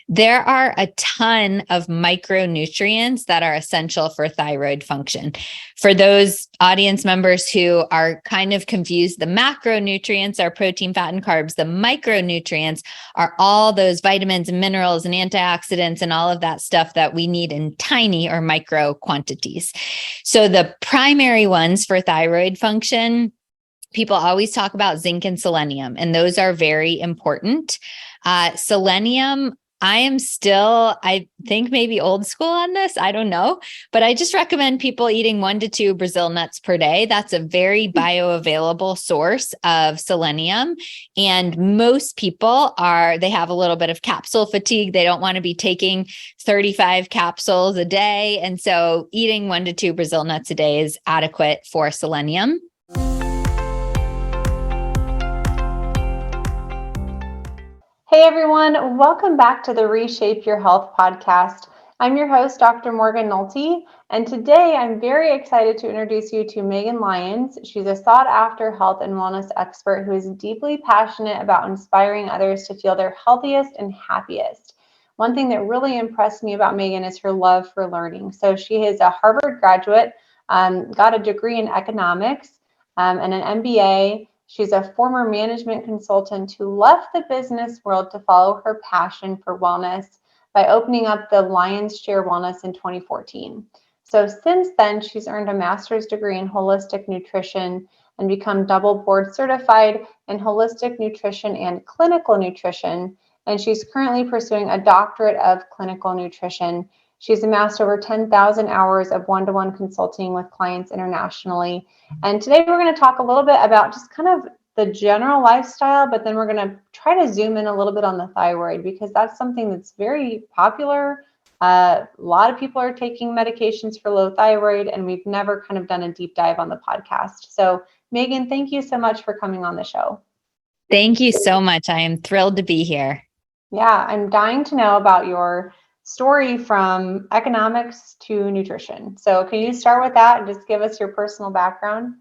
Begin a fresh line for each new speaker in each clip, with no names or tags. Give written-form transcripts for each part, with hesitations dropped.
There are a ton of micronutrients that are essential for thyroid function. For those audience members who are kind of confused, the macronutrients are protein, fat, and carbs. The micronutrients are all those vitamins and minerals and antioxidants and all of that stuff that we need in tiny or micro quantities. So the primary ones for thyroid function, people always talk about zinc and selenium, and those are very important. Selenium, I think maybe old school on this. I don't know, but I just recommend people eating 1 to 2 Brazil nuts per day. That's a very bioavailable source of selenium. And most people they have a little bit of capsule fatigue. They don't want to be taking 35 capsules a day. And so eating 1 to 2 Brazil nuts a day is adequate for selenium.
Hey everyone, welcome back to the Reshape Your Health podcast. I'm your host, Dr. Morgan Nolte, and today I'm very excited to introduce you to Megan Lyons. She's a sought-after health and wellness expert who is deeply passionate about inspiring others to feel their healthiest and happiest. One thing that really impressed me about Megan is her love for learning. So she is a Harvard graduate, got a degree in economics and an MBA. She's a former management consultant who left the business world to follow her passion for wellness by opening up the Lyons Share Wellness in 2014. So since then, she's earned a master's degree in holistic nutrition and become double board certified in holistic nutrition and clinical nutrition. And she's currently pursuing a doctorate of clinical nutrition. She's amassed over 10,000 hours of one-to-one consulting with clients internationally. And today we're going to talk a little bit about just kind of the general lifestyle, but then we're going to try to zoom in a little bit on the thyroid because that's something that's very popular. A lot of people are taking medications for low thyroid, and we've never kind of done a deep dive on the podcast. So Megan, thank you so much for coming on the show.
Thank you so much. I am thrilled to be here.
Yeah, I'm dying to know about your story from economics to nutrition. So can you start with that and just give us your personal background?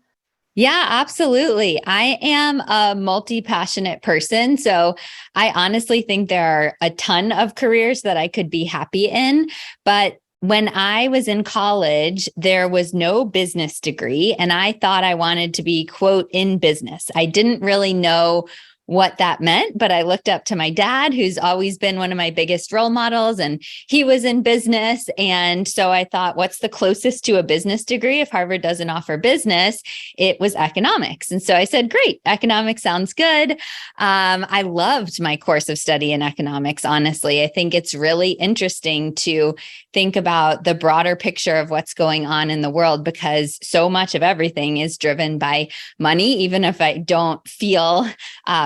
Yeah, absolutely. I am a multi-passionate person. So I honestly think there are a ton of careers that I could be happy in. But when I was in college, there was no business degree, and I thought I wanted to be, quote, in business. I didn't really know what that meant, but I looked up to my dad, who's always been one of my biggest role models, and he was in business. And so I thought, what's the closest to a business degree? If Harvard doesn't offer business, it was economics. And so I said, great, economics sounds good. I loved my course of study in economics, honestly. I think it's really interesting to think about the broader picture of what's going on in the world, because so much of everything is driven by money, even if I don't feel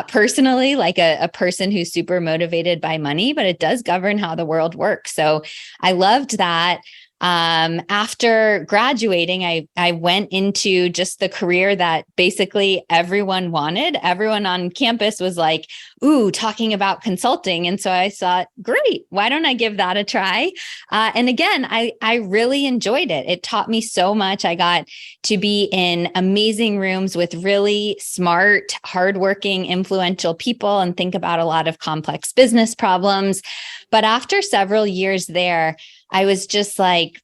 personally like a person who's super motivated by money, but it does govern how the world works. So I loved that. After graduating, I went into just the career that basically everyone wanted. Everyone on campus was like, ooh, talking about consulting. And so I thought, great, why don't I give that a try? And again, I really enjoyed it. It taught me so much. I got to be in amazing rooms with really smart, hardworking, influential people and think about a lot of complex business problems. But after several years there, I was just like,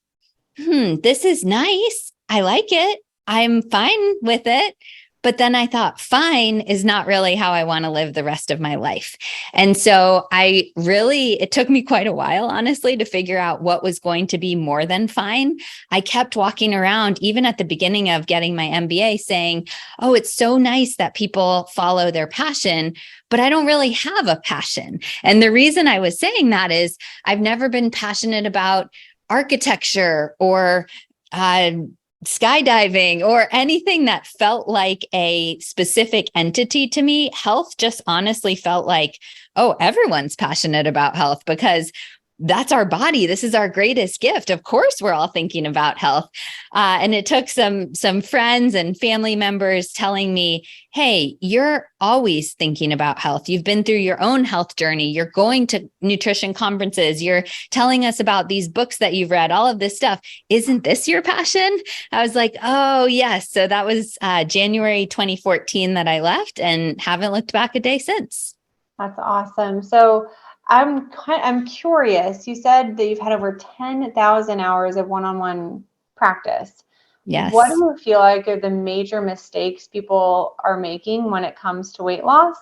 this is nice. I like it. I'm fine with it. But then I thought, fine is not really how I want to live the rest of my life. And so it took me quite a while, honestly, to figure out what was going to be more than fine. I kept walking around, even at the beginning of getting my MBA, saying, oh, it's so nice that people follow their passion, but I don't really have a passion. And the reason I was saying that is I've never been passionate about architecture or skydiving or anything that felt like a specific entity to me. Health just honestly felt like, oh, everyone's passionate about health because that's our body. This is our greatest gift. Of course, we're all thinking about health. And it took some friends and family members telling me, hey, you're always thinking about health. You've been through your own health journey. You're going to nutrition conferences. You're telling us about these books that you've read, all of this stuff. Isn't this your passion? I was like, oh, yes. So that was January 2014 that I left and haven't looked back a day since.
That's awesome. So I'm curious. You said that you've had over 10,000 hours of one-on-one practice. What do
Yes.
you feel like are the major mistakes people are making when it comes to weight loss?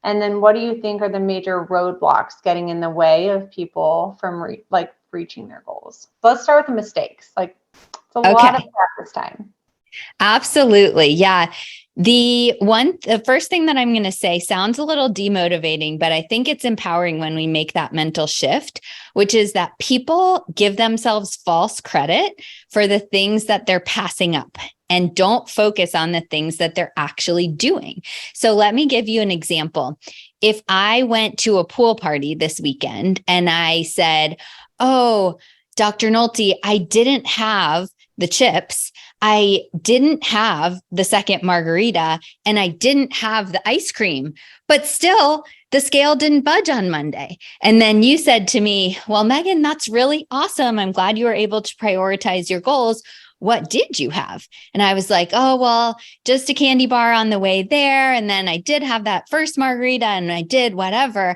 And then what do you think are the major roadblocks getting in the way of people from reaching their goals? So let's start with the mistakes. Like, it's a lot of
Okay.
practice time.
Absolutely. Yeah. The first thing that I'm going to say sounds a little demotivating, but I think it's empowering when we make that mental shift, which is that people give themselves false credit for the things that they're passing up and don't focus on the things that they're actually doing. So let me give you an example. If I went to a pool party this weekend and I said, "Oh, Dr. Nolte, I didn't have the chips. I didn't have the second margarita, and I didn't have the ice cream, but still the scale didn't budge on Monday." And then you said to me, "Well, Megan, that's really awesome. I'm glad you were able to prioritize your goals. What did you have?" And I was like, "Oh, well, just a candy bar on the way there. And then I did have that first margarita and I did whatever."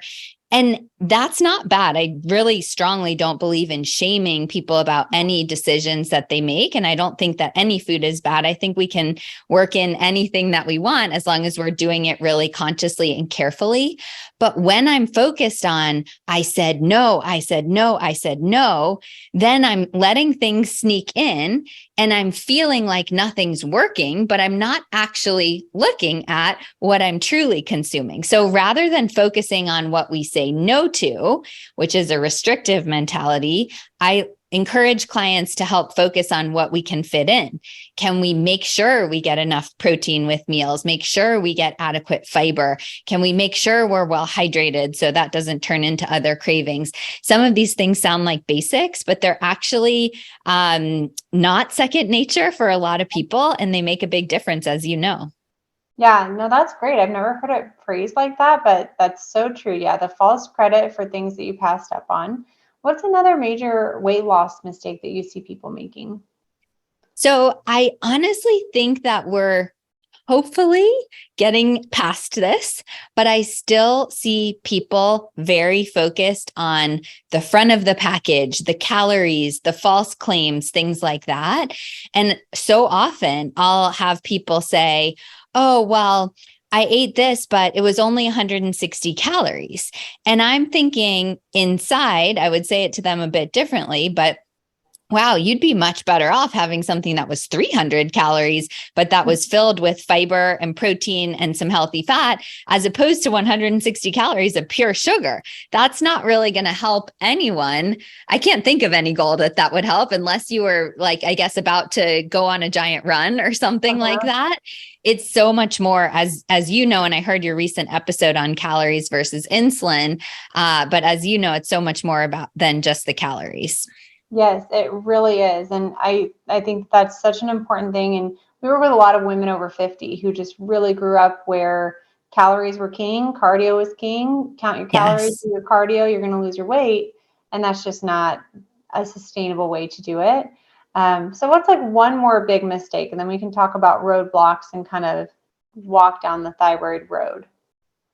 And that's not bad. I really strongly don't believe in shaming people about any decisions that they make. And I don't think that any food is bad. I think we can work in anything that we want as long as we're doing it really consciously and carefully. But when I'm focused on, I said no, I said no, I said no, then I'm letting things sneak in and I'm feeling like nothing's working, but I'm not actually looking at what I'm truly consuming. So rather than focusing on what we say no to, which is a restrictive mentality, I encourage clients to help focus on what we can fit in. Can we make sure we get enough protein with meals? Make sure we get adequate fiber? Can we make sure we're well hydrated so that doesn't turn into other cravings? Some of these things sound like basics, but they're actually not second nature for a lot of people, and they make a big difference, as you know.
Yeah, no, that's great. I've never heard it phrased like that, but that's so true. Yeah, the false credit for things that you passed up on. What's another major weight loss mistake that you see people making?
So I honestly think that we're hopefully getting past this, but I still see people very focused on the front of the package, the calories, the false claims, things like that. And so often I'll have people say, "Oh, well, I ate this, but it was only 160 calories." And I'm thinking inside, I would say it to them a bit differently, but wow, you'd be much better off having something that was 300 calories, but that was filled with fiber and protein and some healthy fat, as opposed to 160 calories of pure sugar. That's not really going to help anyone. I can't think of any goal that would help unless you were, like, I guess, about to go on a giant run or something like that. It's so much more, as you know, and I heard your recent episode on calories versus insulin. But as you know, it's so much more about than just the calories.
Yes, it really is. And I think that's such an important thing. And we work with a lot of women over 50 who just really grew up where calories were king, cardio was king. Count your calories,
Yes.
do your cardio, you're going to lose your weight. And that's just not a sustainable way to do it. So what's like one more big mistake? And then we can talk about roadblocks and kind of walk down the thyroid road.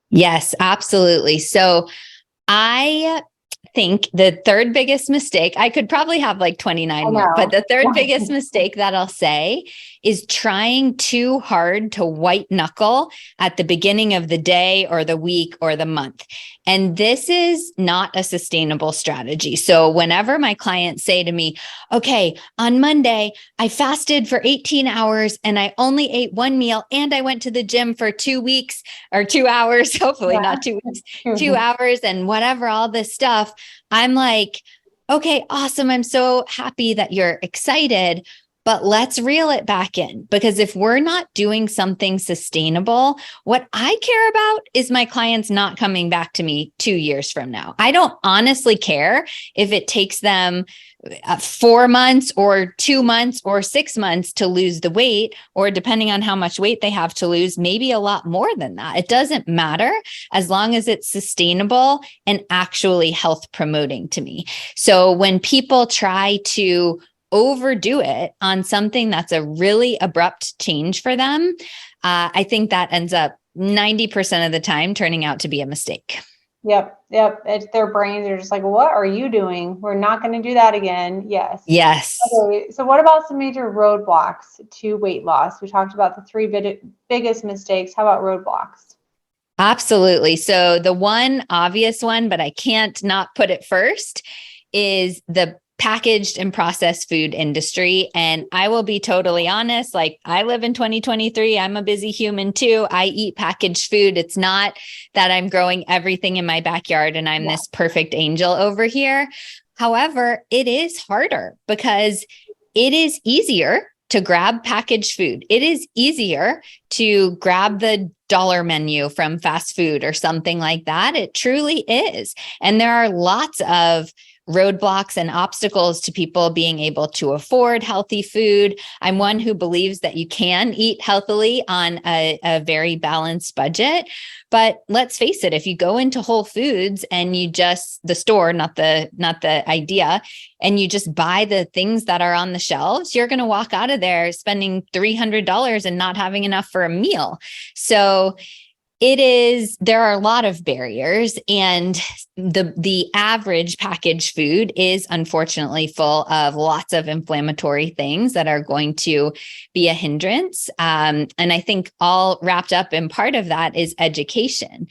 Yes, absolutely. So I think the third biggest mistake, I could probably have like 29
I
more, but the third biggest
know.
mistake that I'll say is trying too hard to white knuckle at the beginning of the day or the week or the month. And this is not a sustainable strategy. So whenever my clients say to me, "Okay, on Monday, I fasted for 18 hours and I only ate one meal and I went to the gym for 2 weeks or 2 hours, hopefully not 2 weeks, 2 hours and whatever, all this stuff." I'm like, "Okay, awesome. I'm so happy that you're excited, but let's reel it back in, because if we're not doing something sustainable, what I care about is my clients not coming back to me 2 years from now. I don't honestly care if it takes them 4 months or 2 months or 6 months to lose the weight, or depending on how much weight they have to lose, maybe a lot more than that. It doesn't matter as long as it's sustainable and actually health promoting to me." So when people try to overdo it on something that's a really abrupt change for them, I think that ends up 90% of the time turning out to be a mistake.
Yep. Yep. Their brains are just like, what are you doing? We're not going to do that again. Yes.
Yes.
Okay. So what about some major roadblocks to weight loss? We talked about the three biggest mistakes. How about roadblocks?
Absolutely. So the one obvious one, but I can't not put it first, is the packaged and processed food industry. And I will be totally honest, like I live in 2023. I'm a busy human too. I eat packaged food. It's not that I'm growing everything in my backyard and I'm this perfect angel over here. However, it is harder because it is easier to grab packaged food. It is easier to grab the dollar menu from fast food or something like that. It truly is. And there are lots of roadblocks and obstacles to people being able to afford healthy food. I'm one who believes that you can eat healthily on a very balanced budget. But let's face it, if you go into Whole Foods and you just the store, not the idea, and you just buy the things that are on the shelves, you're going to walk out of there spending $300 and not having enough for a meal. So there are a lot of barriers, and the average packaged food is unfortunately full of lots of inflammatory things that are going to be a hindrance. And I think all wrapped up in part of that is education.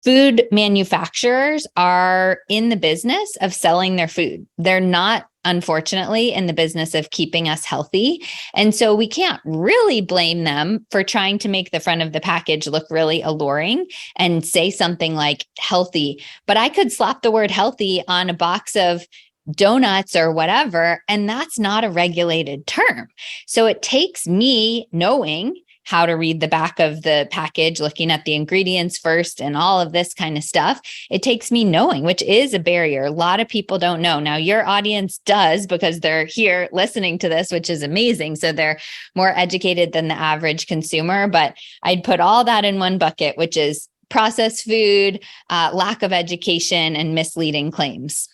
Food manufacturers are in the business of selling their food. They're not, unfortunately, in the business of keeping us healthy. And so we can't really blame them for trying to make the front of the package look really alluring and say something like healthy. But I could slap the word healthy on a box of donuts or whatever, and that's not a regulated term. So it takes me knowing how to read the back of the package, looking at the ingredients first and all of this kind of stuff. It takes me knowing, which is a barrier. A lot of people don't know. Now, your audience does because they're here listening to this, which is amazing. So they're more educated than the average consumer. But I'd put all that in one bucket, which is processed food, lack of education, and misleading claims.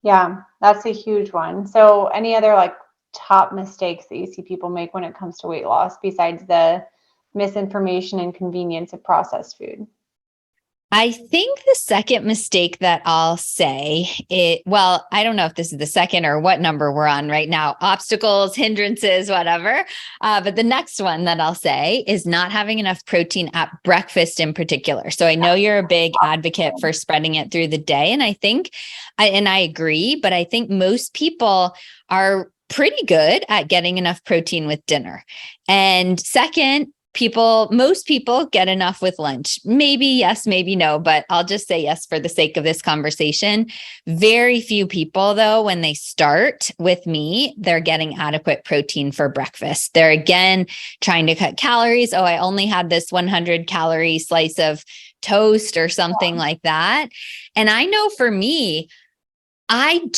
Yeah, that's a huge one. So any other like top mistakes that you see people make when it comes to weight loss besides the misinformation and convenience of processed food?
I think the second mistake that I'll say I don't know if this is the second or what number we're on right now, obstacles, hindrances, whatever. But the next one that I'll say is not having enough protein at breakfast in particular. So I know you're a big advocate for spreading it through the day. And I agree, but I think most people are pretty good at getting enough protein with dinner. And second, most people get enough with lunch. Maybe yes, maybe no, but I'll just say yes for the sake of this conversation. Very few people, though, when they start with me, they're getting adequate protein for breakfast. They're again trying to cut calories. Oh, I only had this 100-calorie slice of toast or something like that. And I know for me, I'm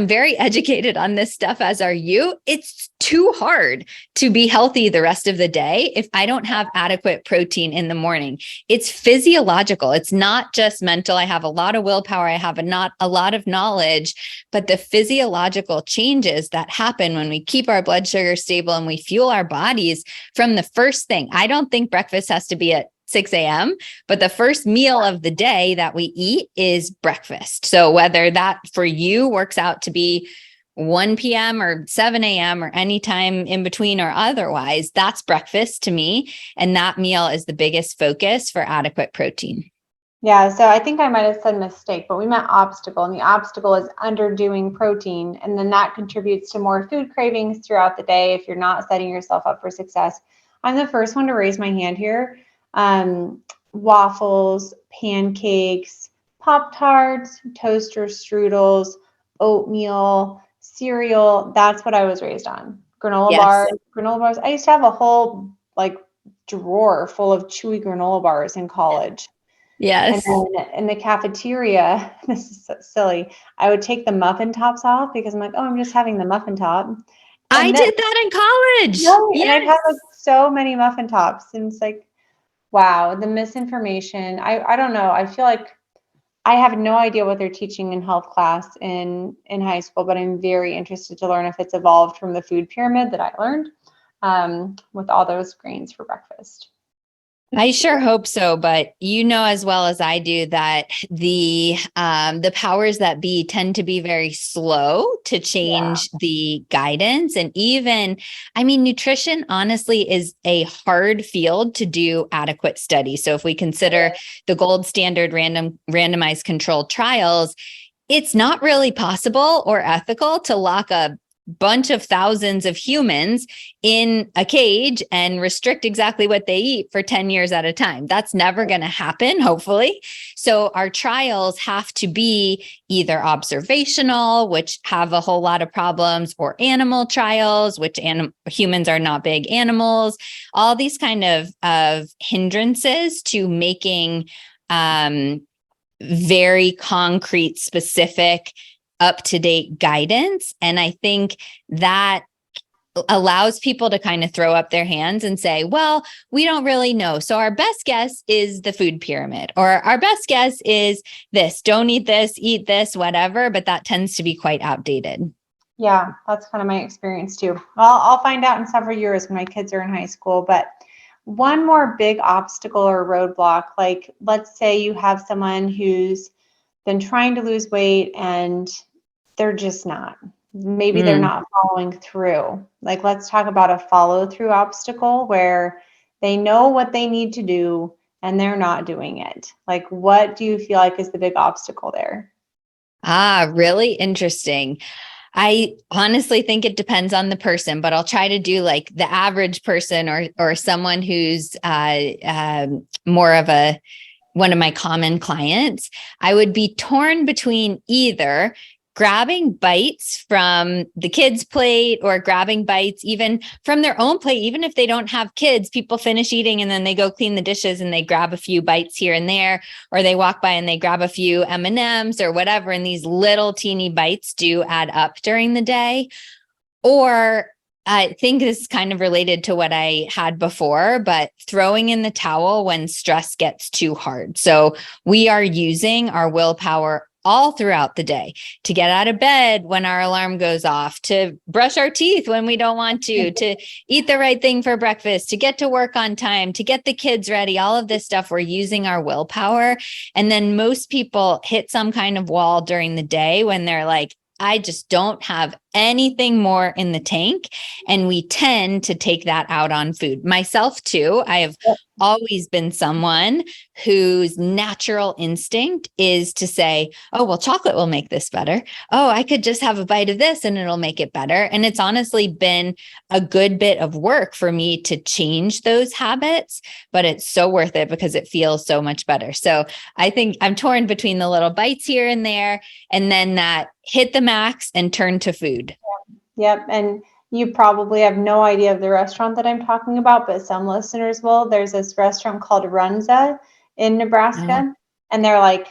very educated on this stuff, as are you. It's too hard to be healthy the rest of the day if I don't have adequate protein in the morning. It's physiological. It's not just mental. I have a lot of willpower. I have not a lot of knowledge, but the physiological changes that happen when we keep our blood sugar stable and we fuel our bodies from the first thing. I don't think breakfast has to be at 6 a.m., but the first meal of the day that we eat is breakfast. So whether that for you works out to be 1 p.m. or 7 a.m. or any time in between or otherwise, that's breakfast to me. And that meal is the biggest focus for adequate protein.
Yeah, so I think I might have said mistake, but we meant obstacle, and the obstacle is underdoing protein. And then that contributes to more food cravings throughout the day if you're not setting yourself up for success. I'm the first one to raise my hand here. Waffles, pancakes, Pop-Tarts, toaster strudels, oatmeal, cereal. That's what I was raised on. Granola bars. I used to have a whole drawer full of chewy granola bars in college.
Yes.
And then in the cafeteria, this is so silly, I would take the muffin tops off because I'm like, oh, I'm just having the muffin top.
I did that in college.
No,
yes.
And I've had so many muffin tops. And it's like, wow, the misinformation. I don't know. I feel like I have no idea what they're teaching in health class in high school, but I'm very interested to learn if it's evolved from the food pyramid that I learned with all those grains for breakfast.
I sure hope so, but you know as well as I do that the powers that be tend to be very slow to
Yeah.
change the guidance. And even, I mean, nutrition honestly is a hard field to do adequate study. So if we consider the gold standard randomized controlled trials, it's not really possible or ethical to lock a bunch of thousands of humans in a cage and restrict exactly what they eat for 10 years at a time. That's never going to happen, hopefully. So our trials have to be either observational, which have a whole lot of problems, or animal trials, which humans are not big animals, all these kind of hindrances to making very concrete, specific, up-to-date guidance. And I think that allows people to kind of throw up their hands and say, well, we don't really know. So our best guess is the food pyramid, or our best guess is this, don't eat this, whatever. But that tends to be quite outdated.
Yeah, that's kind of my experience too. I'll find out in several years when my kids are in high school. But one more big obstacle or roadblock, like let's say you have someone who's been trying to lose weight and they're just not. Maybe they're not following through. Like, let's talk about a follow through obstacle where they know what they need to do and they're not doing it. Like, what do you feel like is the big obstacle there?
Really interesting. I honestly think it depends on the person, but I'll try to do like the average person, or someone who's more of one of my common clients. I would be torn between either grabbing bites from the kids' plate or grabbing bites even from their own plate. Even if they don't have kids, people finish eating and then they go clean the dishes and they grab a few bites here and there, or they walk by and they grab a few M&Ms or whatever. And these little teeny bites do add up during the day. Or I think this is kind of related to what I had before, but throwing in the towel when stress gets too hard. So we are using our willpower all throughout the day to get out of bed when our alarm goes off, to brush our teeth when we don't want to eat the right thing for breakfast, to get to work on time, to get the kids ready, all of this stuff. We're using our willpower. And then most people hit some kind of wall during the day when they're like, I just don't have anything more in the tank. And we tend to take that out on food. Myself too. I have always been someone whose natural instinct is to say, oh, well, chocolate will make this better. Oh, I could just have a bite of this and it'll make it better. And it's honestly been a good bit of work for me to change those habits, but it's so worth it because it feels so much better. So I think I'm torn between the little bites here and there, and then that hit the max and turn to food.
Yep. And you probably have no idea of the restaurant that I'm talking about, but some listeners will. There's this restaurant called Runza in Nebraska, and they're like,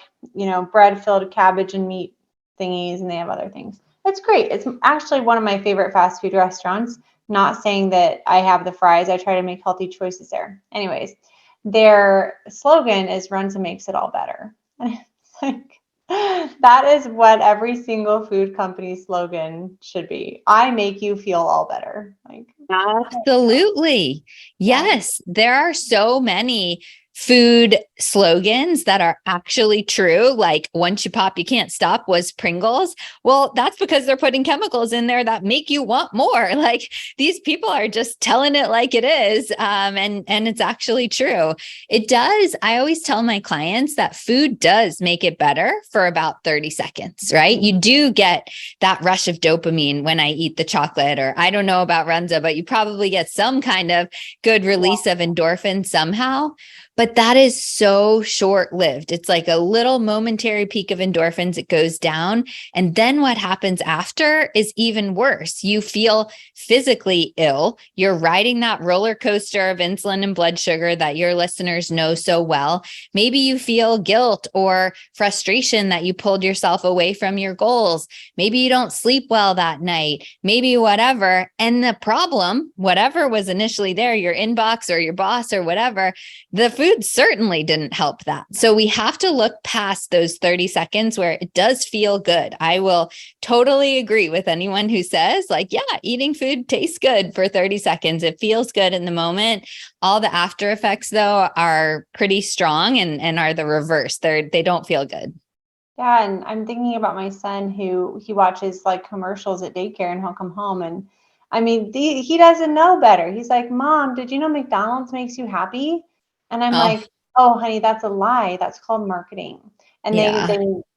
bread-filled cabbage and meat thingies, and they have other things. It's great. It's actually one of my favorite fast food restaurants. Not saying that I have the fries. I try to make healthy choices there. Anyways, their slogan is Runza makes it all better. And it's like, that is what every single food company slogan should be. I make you feel all better. Like,
absolutely. Yes, there are so many food slogans that are actually true. Like, once you pop, you can't stop was Pringles. Well, that's because they're putting chemicals in there that make you want more. Like, these people are just telling it like it is. And it's actually true. It does. I always tell my clients that food does make it better for about 30 seconds, right? You do get that rush of dopamine when I eat the chocolate, or I don't know about Runza, but you probably get some kind of good release of endorphin somehow. But that is so short-lived. It's like a little momentary peak of endorphins. It goes down. And then what happens after is even worse. You feel physically ill. You're riding that roller coaster of insulin and blood sugar that your listeners know so well. Maybe you feel guilt or frustration that you pulled yourself away from your goals. Maybe you don't sleep well that night. Maybe whatever. And the problem, whatever was initially there, your inbox or your boss or whatever, the food certainly did didn't help that. So we have to look past those 30 seconds where it does feel good. I will totally agree with anyone who says like, yeah, eating food tastes good for 30 seconds. It feels good in the moment. All the after effects though are pretty strong and are the reverse. They don't feel good.
Yeah, and I'm thinking about my son who he watches like commercials at daycare and he'll come home and I mean, he doesn't know better. He's like, Mom, did you know McDonald's makes you happy? And I'm
Oh,
like, oh, honey, that's a lie. That's called marketing. And
yeah.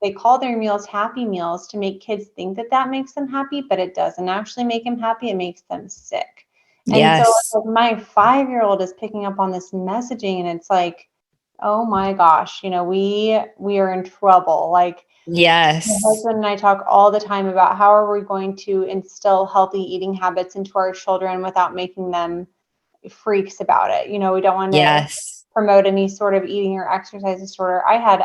they call their meals Happy Meals to make kids think that that makes them happy, but it doesn't actually make them happy. It makes them sick. And so
Yes.
like, my 5-year-old is picking up on this messaging, and it's like, oh my gosh, we are in trouble. Like my
Yes.
husband and I talk all the time about how are we going to instill healthy eating habits into our children without making them freaks about it. We don't want to
Yes.
promote any sort of eating or exercise disorder. I had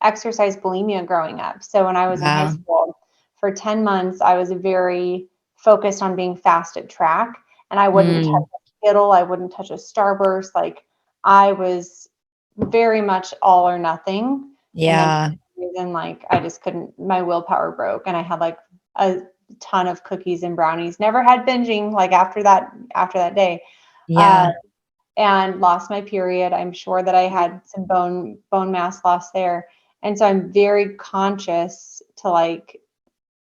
exercise bulimia growing up. So when I was in high
Wow.
school, for 10 months, I was very focused on being fast at track, and I wouldn't touch
Mm,
a Skittle, I wouldn't touch a Starburst. Like I was very much all or nothing. And then for
yeah.
some reason, like I just couldn't, my willpower broke, and I had like a ton of cookies and brownies. Never had binging like after that day. Uh,
Yeah.
and lost my period. I'm sure that I had some bone mass loss there. And so I'm very conscious to like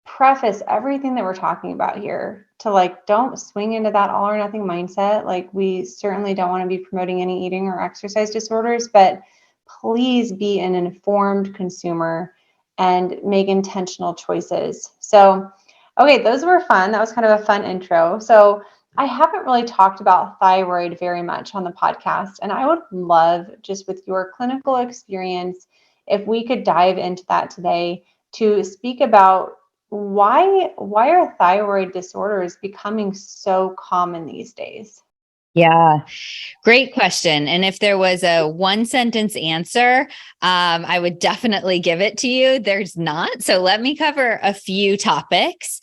preface everything that we're talking about here to like don't swing into that all or nothing mindset. Like we certainly don't want to be promoting any eating or exercise disorders, but please be an informed consumer and make intentional choices. So, okay, those were fun. That was kind of a fun intro. So I haven't really talked about thyroid very much on the podcast, and I would love, just with your clinical experience, if we could dive into that today to speak about why are thyroid disorders becoming so common these days?
Yeah. Great question. And if there was a one sentence answer, I would definitely give it to you. There's not. So let me cover a few topics.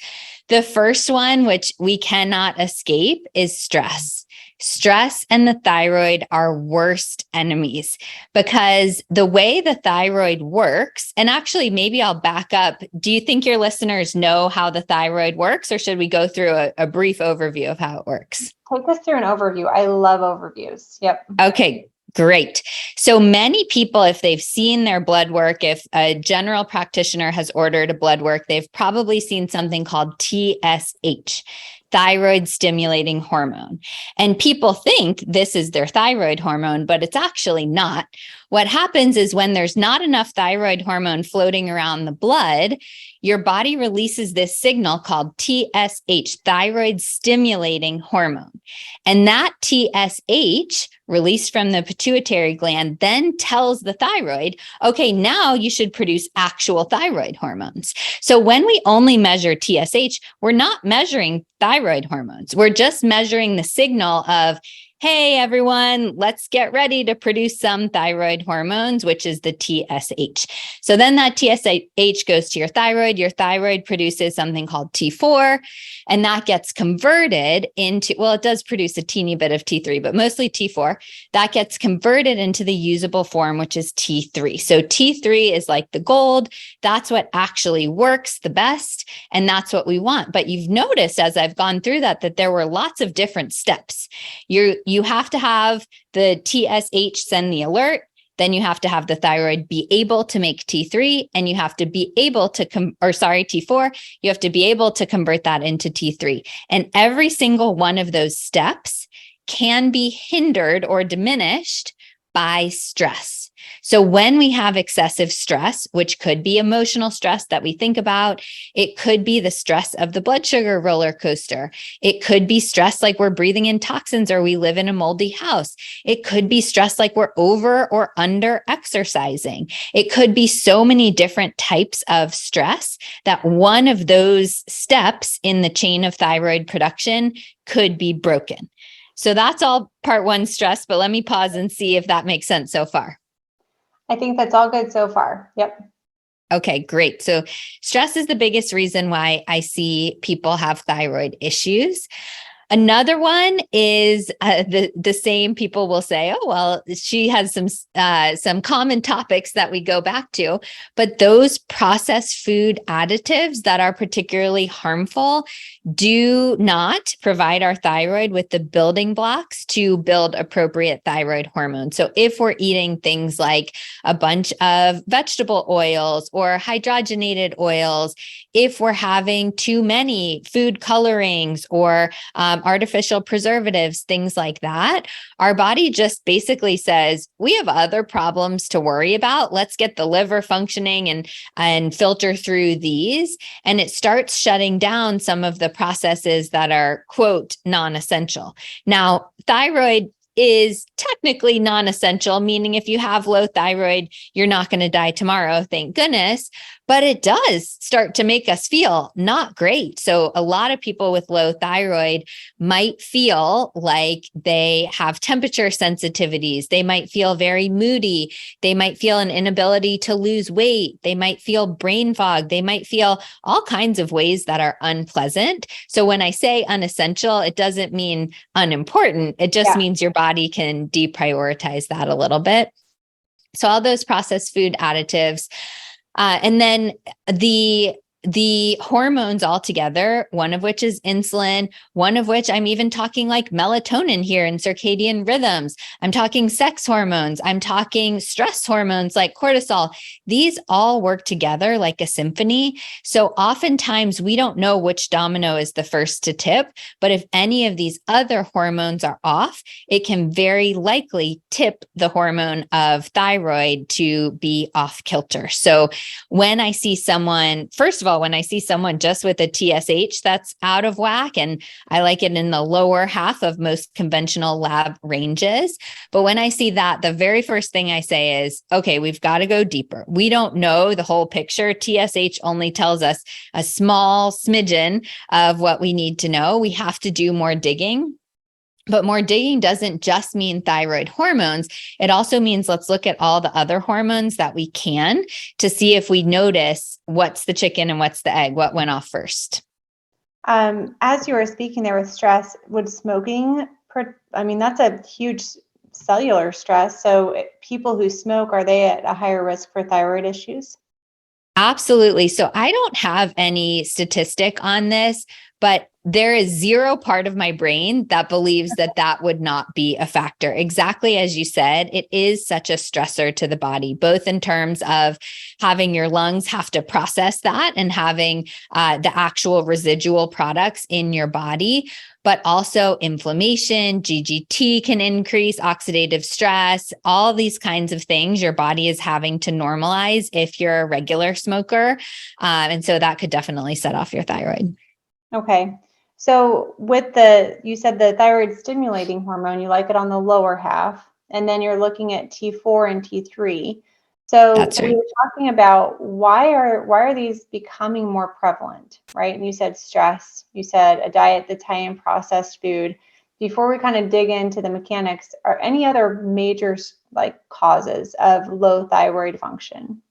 The first one, which we cannot escape, is stress. Stress and the thyroid are worst enemies because the way the thyroid works, and actually, maybe I'll back up. Do you think your listeners know how the thyroid works, or should we go through a brief overview of how it works?
Take us through an overview. I love overviews. Yep.
Okay, great. So many people, if they've seen their blood work, if a general practitioner has ordered a blood work, they've probably seen something called TSH, thyroid stimulating hormone. And people think this is their thyroid hormone, but it's actually not. What happens is when there's not enough thyroid hormone floating around the blood, your body releases this signal called TSH, thyroid stimulating hormone. And that TSH, released from the pituitary gland, then tells the thyroid, okay, now you should produce actual thyroid hormones. So when we only measure TSH, we're not measuring thyroid hormones. We're just measuring the signal of, hey, everyone, let's get ready to produce some thyroid hormones, which is the TSH. So then that TSH goes to your thyroid produces something called T4, and that gets converted into, well, it does produce a teeny bit of T3, but mostly T4. That gets converted into the usable form, which is T3. So T3 is like the gold. That's what actually works the best, and that's what we want. But you've noticed as I've gone through that there were lots of different steps. You have to have the TSH send the alert. Then you have to have the thyroid be able to make T3, and you have to be able to T4. You have to be able to convert that into T3. And every single one of those steps can be hindered or diminished by stress. So when we have excessive stress, which could be emotional stress that we think about, it could be the stress of the blood sugar roller coaster. It could be stress like we're breathing in toxins or we live in a moldy house. It could be stress like we're over or under exercising. It could be so many different types of stress that one of those steps in the chain of thyroid production could be broken. So that's all part one, stress, but let me pause and see if that makes sense so far.
I think that's all good so far. Yep.
Okay, great. So stress is the biggest reason why I see people have thyroid issues. Another one is the same. People will say, "Oh, well, she has some common topics that we go back to," but those processed food additives that are particularly harmful do not provide our thyroid with the building blocks to build appropriate thyroid hormone. So if we're eating things like a bunch of vegetable oils or hydrogenated oils, if we're having too many food colorings or artificial preservatives, things like that, our body just basically says, we have other problems to worry about. Let's get the liver functioning and filter through these. And it starts shutting down some of the processes that are, quote, non-essential. Now, thyroid is technically non-essential, meaning if you have low thyroid, you're not going to die tomorrow, thank goodness. But it does start to make us feel not great. So a lot of people with low thyroid might feel like they have temperature sensitivities. They might feel very moody. They might feel an inability to lose weight. They might feel brain fog. They might feel all kinds of ways that are unpleasant. So when I say unessential, it doesn't mean unimportant. It just means your body can deprioritize that a little bit. So all those processed food additives. And then the hormones altogether, one of which is insulin, one of which I'm even talking like melatonin here and circadian rhythms. I'm talking sex hormones. I'm talking stress hormones like cortisol. These all work together like a symphony. So oftentimes we don't know which domino is the first to tip, but if any of these other hormones are off, it can very likely tip the hormone of thyroid to be off kilter. So when I see someone, first of all, when I see someone just with a TSH that's out of whack, and I like it in the lower half of most conventional lab ranges. But when I see that, the very first thing I say is, okay, we've got to go deeper. We don't know the whole picture. TSH only tells us a small smidgen of what we need to know. We have to do more digging. But more digging doesn't just mean thyroid hormones. It also means let's look at all the other hormones that we can to see if we notice what's the chicken and what's the egg, what went off first.
As you were speaking there with stress, would smoking, that's a huge cellular stress. So people who smoke, are they at a higher risk for thyroid issues?
Absolutely. So I don't have any statistic on this, but there is zero part of my brain that believes that that would not be a factor. Exactly as you said, it is such a stressor to the body, both in terms of having your lungs have to process that and having the actual residual products in your body, but also inflammation, GGT can increase, oxidative stress, all these kinds of things your body is having to normalize if you're a regular smoker. And so that could definitely set off your thyroid.
Okay. So you said the thyroid stimulating hormone, you like it on the lower half, and then you're looking at T4 and T3. So
That's right.
we were talking about why are these becoming more prevalent, right? And you said stress, you said a diet that's high in processed food. Before we kind of dig into the mechanics, are any other major causes of low thyroid function?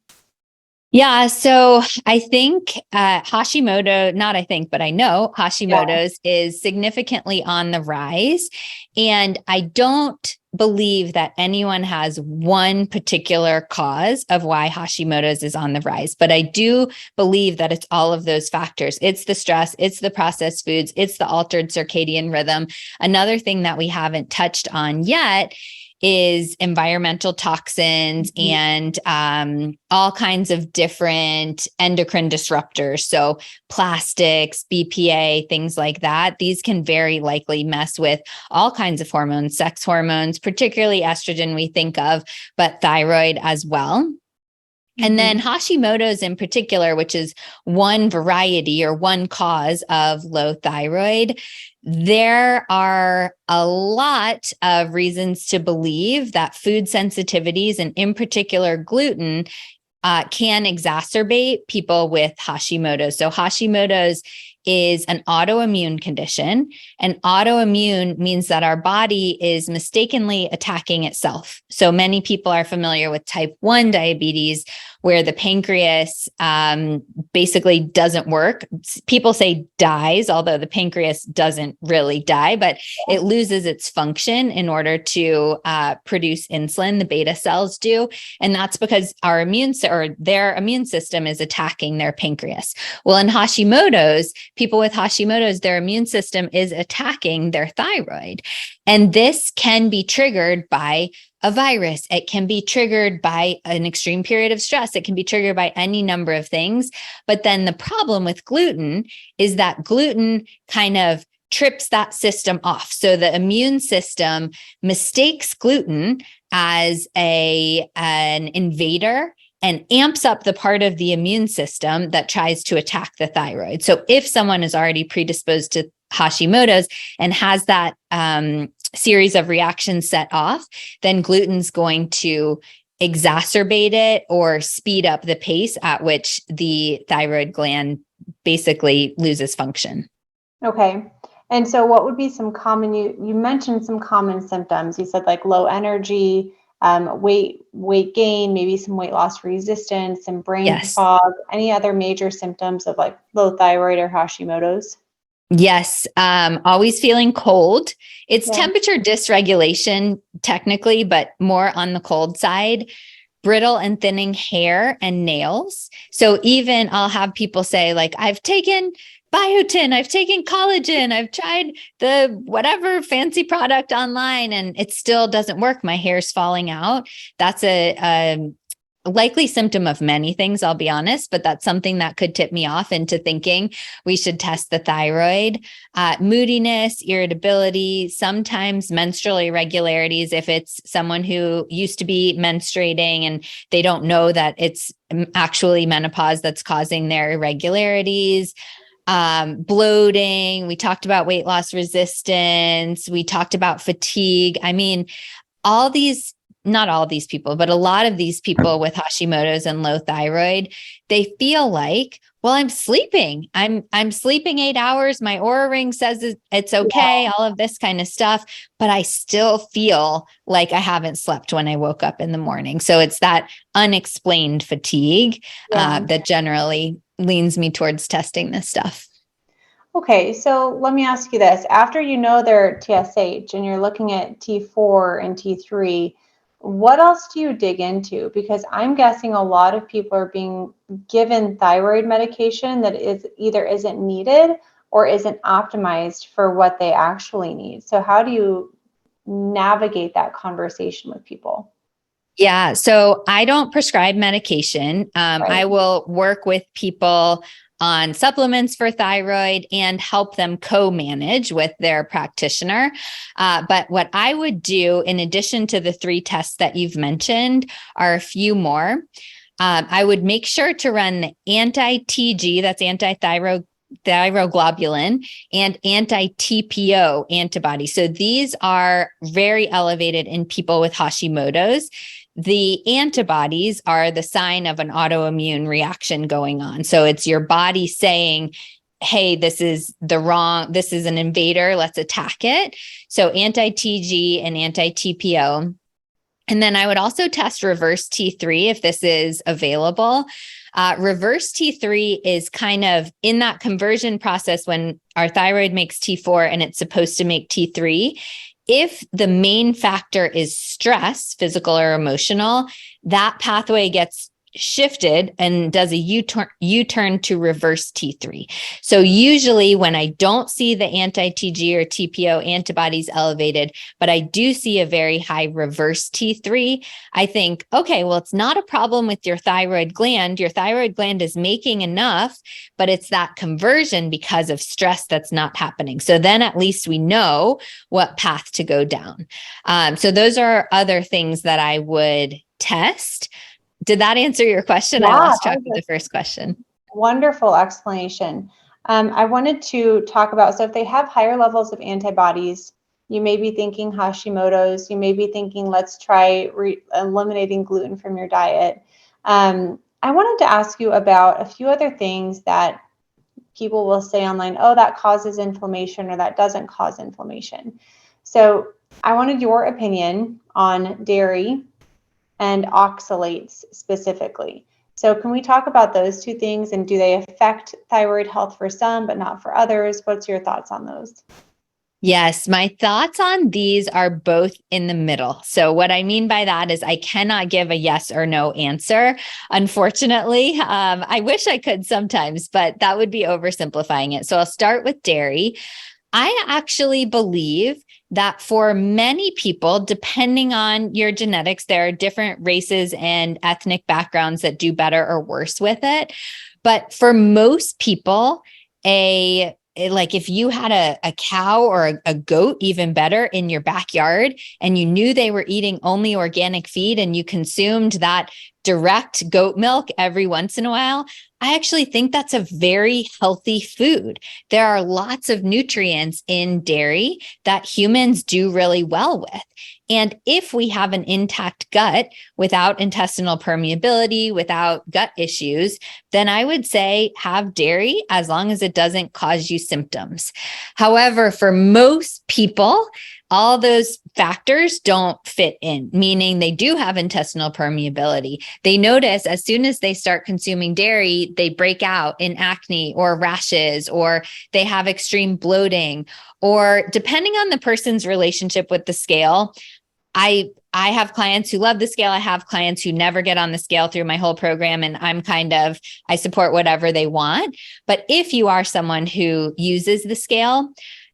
Yeah, so I think Hashimoto, not I think, but I know Hashimoto's is significantly on the rise. And I don't believe that anyone has one particular cause of why Hashimoto's is on the rise. But I do believe that it's all of those factors. It's the stress, it's the processed foods, it's the altered circadian rhythm. Another thing that we haven't touched on yet is environmental toxins and all kinds of different endocrine disruptors. So plastics, BPA, things like that. These can very likely mess with all kinds of hormones, sex hormones, particularly estrogen we think of, but thyroid as well. And then Hashimoto's in particular, which is one variety or one cause of low thyroid, there are a lot of reasons to believe that food sensitivities, and in particular gluten, can exacerbate people with Hashimoto's. So Hashimoto's is an autoimmune condition, and autoimmune means that our body is mistakenly attacking itself. So many people are familiar with type 1 diabetes, where the pancreas basically doesn't work. People say dies, although the pancreas doesn't really die, but it loses its function in order to produce insulin. The beta cells do. And that's because their immune system is attacking their pancreas. Well, in Hashimoto's, people with Hashimoto's, their immune system is attacking their thyroid. And this can be triggered by a virus. It can be triggered by an extreme period of stress. It can be triggered by any number of things. But then the problem with gluten is that gluten kind of trips that system off. So the immune system mistakes gluten as an invader and amps up the part of the immune system that tries to attack the thyroid. So if someone is already predisposed to Hashimoto's and has that series of reactions set off, then gluten's going to exacerbate it or speed up the pace at which the thyroid gland basically loses function.
Okay. And so what would be some common, you mentioned some common symptoms. You said like low energy, weight gain, maybe some weight loss resistance, some brain fog, any other major symptoms of like low thyroid or Hashimoto's?
Yes. Always feeling cold. It's temperature dysregulation technically, but more on the cold side. Brittle and thinning hair and nails. So even I'll have people say like, I've taken biotin, I've taken collagen, I've tried the whatever fancy product online and it still doesn't work. My hair's falling out. That's a likely symptom of many things, I'll be honest, but that's something that could tip me off into thinking we should test the thyroid. Moodiness, irritability, sometimes menstrual irregularities. If it's someone who used to be menstruating and they don't know that it's actually menopause that's causing their irregularities. Bloating. We talked about weight loss resistance. We talked about fatigue. I mean, not all these people, but a lot of these people with Hashimoto's and low thyroid, they feel like, well, I'm sleeping. I'm sleeping 8 hours. My Oura ring says it's okay, all of this kind of stuff, but I still feel like I haven't slept when I woke up in the morning. So it's that unexplained fatigue that generally leans me towards testing this stuff.
Okay, so let me ask you this. After you know their TSH and you're looking at T4 and T3, what else do you dig into? Because I'm guessing a lot of people are being given thyroid medication that either isn't needed or isn't optimized for what they actually need. So how do you navigate that conversation with people?
Yeah, so I don't prescribe medication. I will work with people on supplements for thyroid and help them co-manage with their practitioner. But what I would do, in addition to the 3 tests that you've mentioned, are a few more. I would make sure to run the anti-TG, that's thyroglobulin, and anti-TPO antibodies. So these are very elevated in people with Hashimoto's. The antibodies are the sign of an autoimmune reaction going on. So it's your body saying, hey, this is an invader, let's attack it. So anti-TG and anti-TPO. And then I would also test reverse T3 if this is available. Reverse T3 is kind of in that conversion process when our thyroid makes T4 and it's supposed to make T3. If the main factor is stress, physical or emotional, that pathway gets shifted and does a U-turn to reverse T3. So usually when I don't see the anti-TG or TPO antibodies elevated, but I do see a very high reverse T3, I think, okay, well, it's not a problem with your thyroid gland. Your thyroid gland is making enough, but it's that conversion because of stress that's not happening. So then at least we know what path to go down. So those are other things that I would test. Did that answer your question? I lost track of the first question.
Wonderful explanation. I wanted to talk about, so if they have higher levels of antibodies, you may be thinking Hashimoto's, you may be thinking, let's try eliminating gluten from your diet. I wanted to ask you about a few other things that people will say online, oh, that causes inflammation or that doesn't cause inflammation. So I wanted your opinion on dairy and oxalates specifically. So can we talk about those two things, and do they affect thyroid health for some but not for others? What's your thoughts on those?
Yes, my thoughts on these are both in the middle. So, what I mean by that is I cannot give a yes or no answer. Unfortunately, I wish I could sometimes, but that would be oversimplifying it. So, I'll start with dairy. I actually believe that for many people, depending on your genetics, there are different races and ethnic backgrounds that do better or worse with it. But for most people, like if you had a cow or a goat, even better, in your backyard, and you knew they were eating only organic feed and you consumed that direct goat milk every once in a while, I actually think that's a very healthy food. There are lots of nutrients in dairy that humans do really well with. And if we have an intact gut without intestinal permeability, without gut issues, then I would say have dairy as long as it doesn't cause you symptoms. However, for most people, all those factors don't fit in, meaning they do have intestinal permeability. They notice as soon as they start consuming dairy, they break out in acne or rashes, or they have extreme bloating, or depending on the person's relationship with the scale. I have clients who love the scale. I have clients who never get on the scale through my whole program. And I support whatever they want. But if you are someone who uses the scale,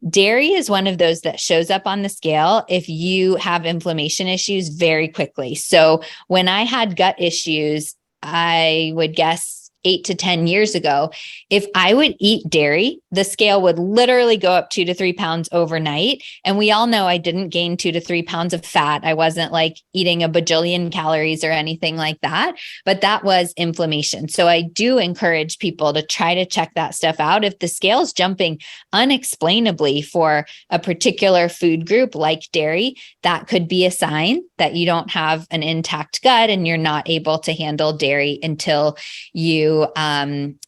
dairy is one of those that shows up on the scale if you have inflammation issues very quickly. So when I had gut issues, I would guess 8 to 10 years ago, if I would eat dairy, the scale would literally go up 2 to 3 pounds overnight. And we all know I didn't gain 2 to 3 pounds of fat. I wasn't like eating a bajillion calories or anything like that, but that was inflammation. So I do encourage people to try to check that stuff out. If the scale's jumping unexplainably for a particular food group like dairy, that could be a sign that you don't have an intact gut and you're not able to handle dairy until you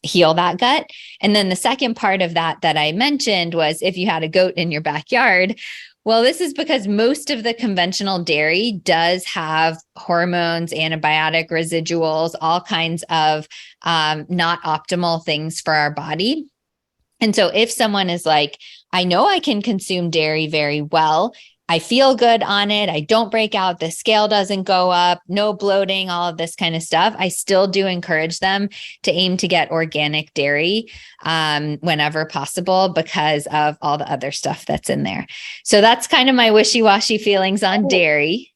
heal that gut. And then the second part of that I mentioned was if you had a goat in your backyard. Well, this is because most of the conventional dairy does have hormones, antibiotic residuals, all kinds of not optimal things for our body. And so if someone is like, I know I can consume dairy very well, I feel good on it, I don't break out, the scale doesn't go up, no bloating, all of this kind of stuff, I still do encourage them to aim to get organic dairy whenever possible because of all the other stuff that's in there. So that's kind of my wishy-washy feelings on dairy.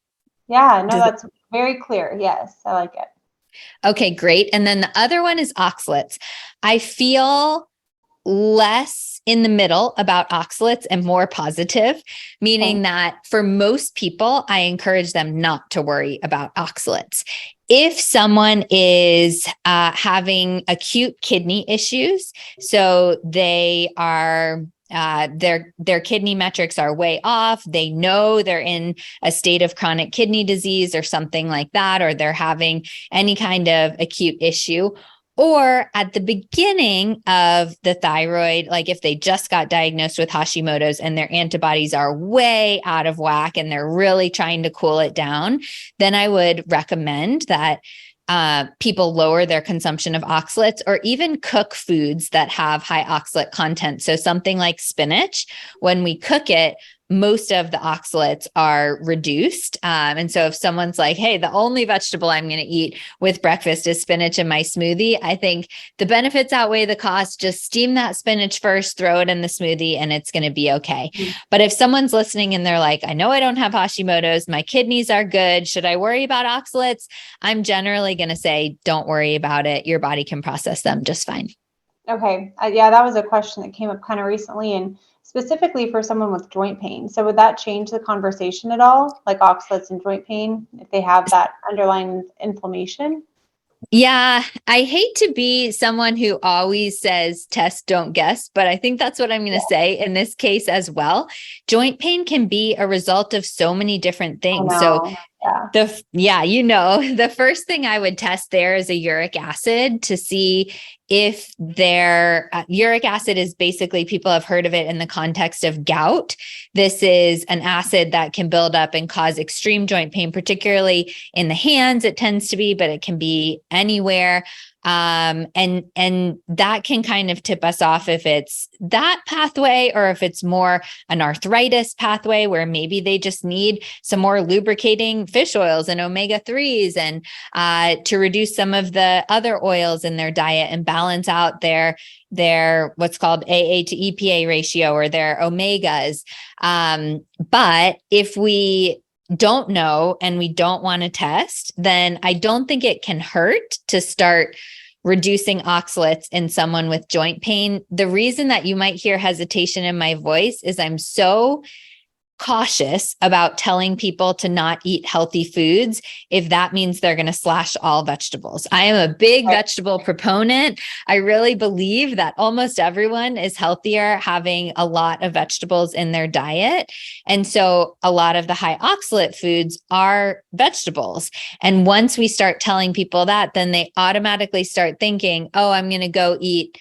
Yeah, no, that's very clear. Yes, I like it.
Okay, great. And then the other one is oxalates. I feel less in the middle about oxalates and more positive, meaning that for most people, I encourage them not to worry about oxalates. If someone is having acute kidney issues, so they are their kidney metrics are way off. They know they're in a state of chronic kidney disease or something like that, or they're having any kind of acute issue. Or at the beginning of the thyroid, like if they just got diagnosed with Hashimoto's and their antibodies are way out of whack and they're really trying to cool it down, then I would recommend that people lower their consumption of oxalates or even cook foods that have high oxalate content. So something like spinach, when we cook it, most of the oxalates are reduced. And so if someone's like, hey, the only vegetable I'm going to eat with breakfast is spinach in my smoothie, I think the benefits outweigh the cost. Just steam that spinach first, throw it in the smoothie, and it's going to be okay. Mm-hmm. But if someone's listening and they're like, I know I don't have Hashimoto's, my kidneys are good, should I worry about oxalates? I'm generally going to say, don't worry about it. Your body can process them just fine.
Okay. Yeah, that was a question that came up kind of recently, and specifically for someone with joint pain. So would that change the conversation at all, like oxalates and joint pain, if they have that underlying inflammation?
Yeah, I hate to be someone who always says test, don't guess, but I think that's what I'm going to say in this case as well. Joint pain can be a result of so many different things. So the first thing I would test there is a uric acid to see if their uric acid is basically, people have heard of it in the context of gout. This is an acid that can build up and cause extreme joint pain, particularly in the hands. It tends to be, but it can be anywhere. And that can kind of tip us off if it's that pathway, or if it's more an arthritis pathway where maybe they just need some more lubricating fish oils and omega-3s and to reduce some of the other oils in their diet and balance out their what's called AA to EPA ratio, or their omegas. But if we don't know and we don't want to test, then I don't think it can hurt to start reducing oxalates in someone with joint pain. The reason that you might hear hesitation in my voice is I'm so cautious about telling people to not eat healthy foods if that means they're going to slash all vegetables. I am a big vegetable proponent. I really believe that almost everyone is healthier having a lot of vegetables in their diet. And so a lot of the high oxalate foods are vegetables. And once we start telling people that, then they automatically start thinking, oh, I'm going to go eat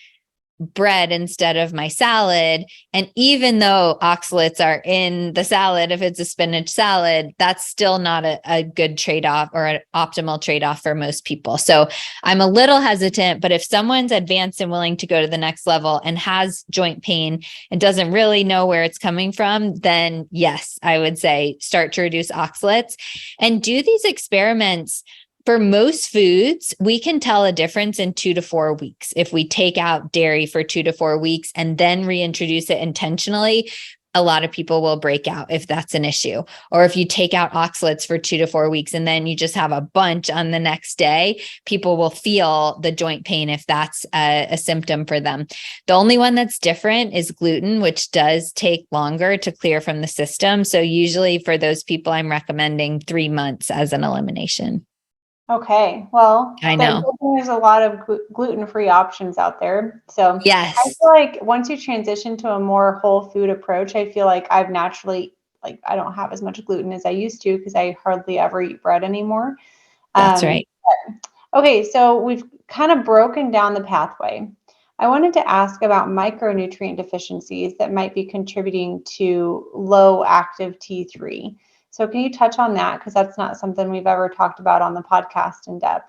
bread instead of my salad. And even though oxalates are in the salad, if it's a spinach salad, that's still not a good trade-off or an optimal trade-off for most people. So I'm a little hesitant, but if someone's advanced and willing to go to the next level and has joint pain and doesn't really know where it's coming from, then yes, I would say start to reduce oxalates and do these experiments. For most foods, we can tell a difference in 2 to 4 weeks. If we take out dairy for 2 to 4 weeks and then reintroduce it intentionally, a lot of people will break out if that's an issue. Or if you take out oxalates for 2 to 4 weeks and then you just have a bunch on the next day, people will feel the joint pain if that's a symptom for them. The only one that's different is gluten, which does take longer to clear from the system. So usually for those people, I'm recommending 3 months as an elimination.
Okay, well,
I know.
there's a lot of gluten-free options out there. So
Yes.
I feel like once you transition to a more whole food approach, I feel like I've naturally, I don't have as much gluten as I used to because I hardly ever eat bread anymore.
That's right.
Okay, so we've kind of broken down the pathway. I wanted to ask about micronutrient deficiencies that might be contributing to low active T3. So can you touch on that? Because that's not something we've ever talked about on the podcast in depth.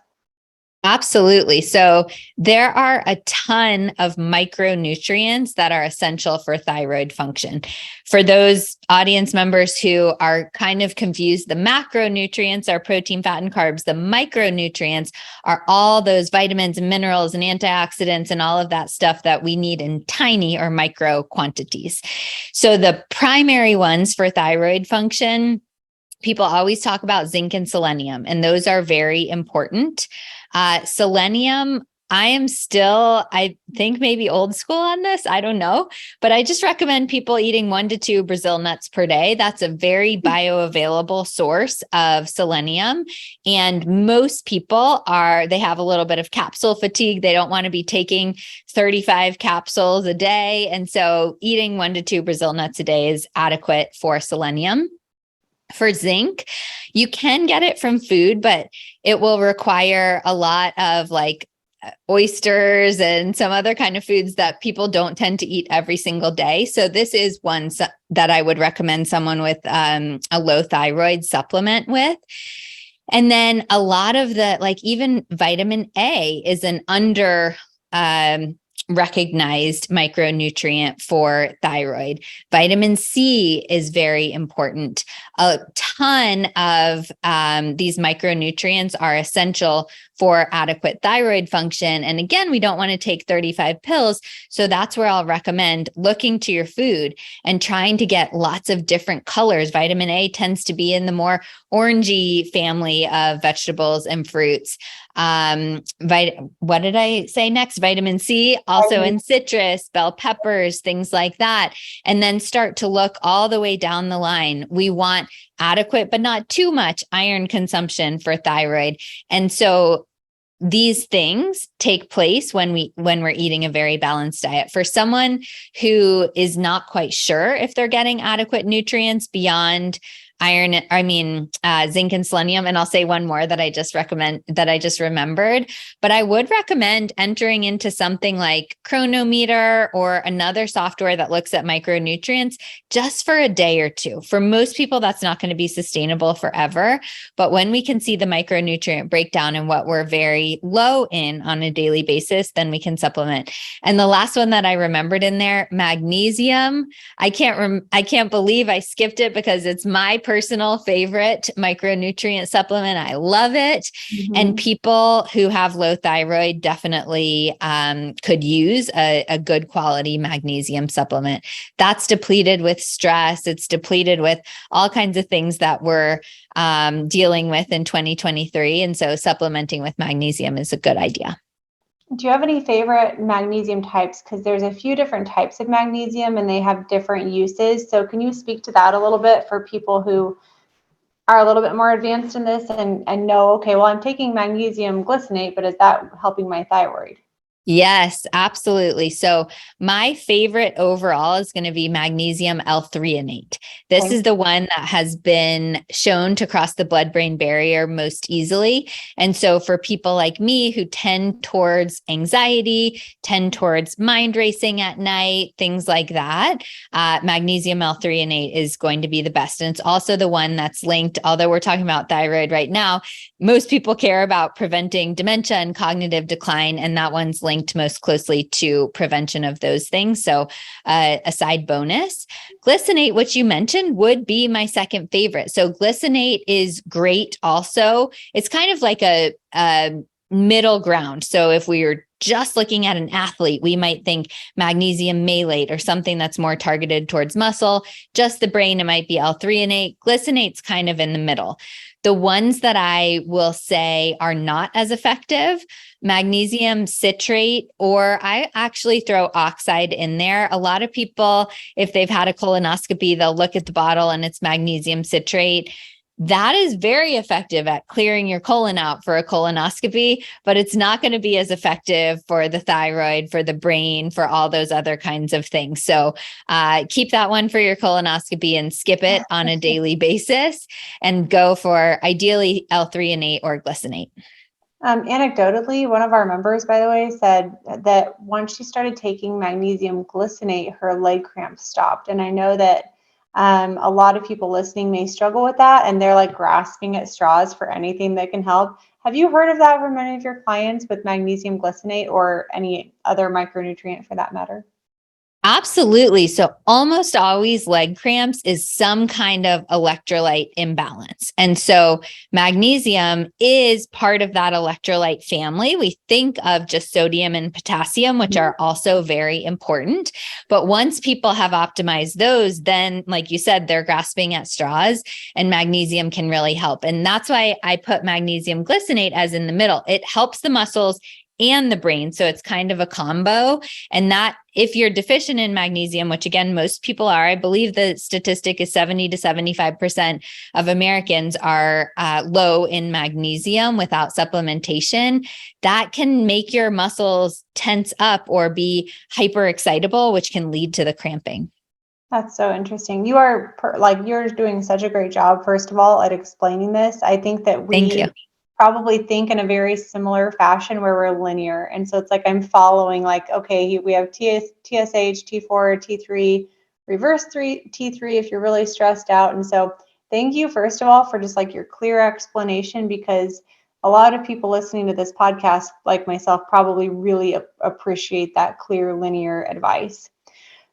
Absolutely. So there are a ton of micronutrients that are essential for thyroid function. For those audience members who are kind of confused, the macronutrients are protein, fat, and carbs. The micronutrients are all those vitamins and minerals and antioxidants and all of that stuff that we need in tiny or micro quantities. So the primary ones for thyroid function, people always talk about zinc and selenium, and those are very important. Selenium, I am still, I think maybe old school on this. I don't know, but I just recommend people eating 1 to 2 Brazil nuts per day. That's a very bioavailable source of selenium. And most people they have a little bit of capsule fatigue. They don't want to be taking 35 capsules a day. And so eating 1 to 2 Brazil nuts a day is adequate for selenium. For zinc, you can get it from food, but it will require a lot of oysters and some other kind of foods that people don't tend to eat every single day. So this is one that I would recommend someone with a low thyroid supplement with. And then a lot of even vitamin A is an under recognized micronutrient for thyroid. Vitamin C is very important. A ton of these micronutrients are essential for adequate thyroid function. And again, we don't want to take 35 pills. So that's where I'll recommend looking to your food and trying to get lots of different colors. Vitamin A tends to be in the more orangey family of vegetables and fruits. What did I say next? Vitamin C, also in citrus, bell peppers, things like that. And then start to look all the way down the line. We want adequate, but not too much iron consumption for thyroid. And so these things take place when we're eating a very balanced diet. For someone who is not quite sure if they're getting adequate nutrients beyond zinc and selenium. And I'll say one more that I just remembered, but I would recommend entering into something like Chronometer or another software that looks at micronutrients just for a day or two. For most people, that's not going to be sustainable forever. But when we can see the micronutrient breakdown and what we're very low in on a daily basis, then we can supplement. And the last one that I remembered in there, magnesium. I can't believe I skipped it because it's my personal favorite micronutrient supplement. I love it. Mm-hmm. And people who have low thyroid definitely could use a good quality magnesium supplement. That's depleted with stress. It's depleted with all kinds of things that we're dealing with in 2023. And so supplementing with magnesium is a good idea.
Do you have any favorite magnesium types? Because there's a few different types of magnesium and they have different uses. So can you speak to that a little bit for people who are a little bit more advanced in this and know, okay, well, I'm taking magnesium glycinate, but is that helping my thyroid?
Yes, absolutely. So my favorite overall is going to be magnesium L-threonate. This is the one that has been shown to cross the blood-brain barrier most easily. And so for people like me who tend towards anxiety, tend towards mind racing at night, things like that, magnesium L-threonate is going to be the best. And it's also the one that's linked, although we're talking about thyroid right now, most people care about preventing dementia and cognitive decline, and that one's linked most closely to prevention of those things. So a side bonus. Glycinate, which you mentioned, would be my second favorite. So glycinate is great also. It's kind of like a middle ground. So if we were just looking at an athlete, we might think magnesium malate or something that's more targeted towards muscle. Just the brain, it might be L-threonate. Glycinate's kind of in the middle. The ones that I will say are not as effective, magnesium citrate, or I actually throw oxide in there. A lot of people, if they've had a colonoscopy, they'll look at the bottle and it's magnesium citrate. That is very effective at clearing your colon out for a colonoscopy, but it's not going to be as effective for the thyroid, for the brain, for all those other kinds of things. So keep that one for your colonoscopy and skip it on a daily basis and go for ideally L-threonate or glycinate.
Anecdotally, one of our members, by the way, said that once she started taking magnesium glycinate, her leg cramps stopped. And I know that a lot of people listening may struggle with that, and they're like grasping at straws for anything that can help. Have you heard of that from any of your clients with magnesium glycinate or any other micronutrient for that matter?
Absolutely. So almost always leg cramps is some kind of electrolyte imbalance. And so magnesium is part of that electrolyte family. We think of just sodium and potassium, which are also very important. But once people have optimized those, then like you said, they're grasping at straws and magnesium can really help. And that's why I put magnesium glycinate as in the middle. It helps the muscles and the brain. So it's kind of a combo. And that if you're deficient in magnesium, which again, most people are, I believe the statistic is 70 to 75% of Americans are low in magnesium without supplementation, that can make your muscles tense up or be hyperexcitable, which can lead to the cramping.
That's so interesting. You are you're doing such a great job, first of all, at explaining this. I think that
Thank you.
Probably think in a very similar fashion where we're linear. And so it's like I'm following like, okay, we have TSH, T4, T3, reverse T3 if you're really stressed out. And so thank you, first of all, for just like your clear explanation, because a lot of people listening to this podcast, like myself, probably really appreciate that clear linear advice.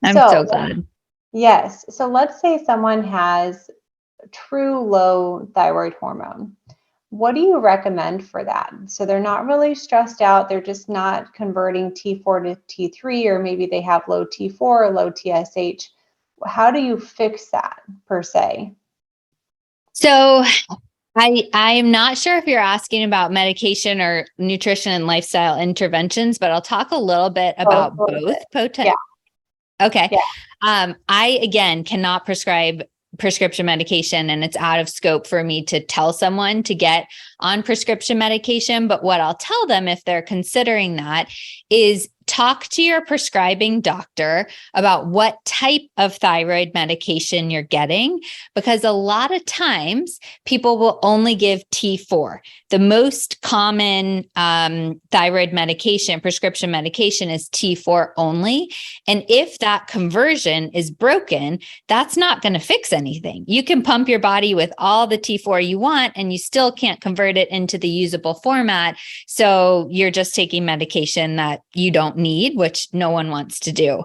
I'm so glad.
Yes. So let's say someone has true low thyroid hormone. What do you recommend for that? So they're not really stressed out. They're just not converting T4 to T3, or maybe they have low T4 or low TSH. How do you fix that per se?
So I'm not sure if you're asking about medication or nutrition and lifestyle interventions, but I'll talk a little bit about both.
Yeah.
Okay. Yeah. I, again, cannot prescribe prescription medication, and it's out of scope for me to tell someone to get on prescription medication. But what I'll tell them if they're considering that is talk to your prescribing doctor about what type of thyroid medication you're getting, because a lot of times people will only give T4. The most common thyroid medication, prescription medication, is T4 only. And if that conversion is broken, that's not going to fix anything. You can pump your body with all the T4 you want, and you still can't convert it into the usable format. So you're just taking medication that you don't need, which no one wants to do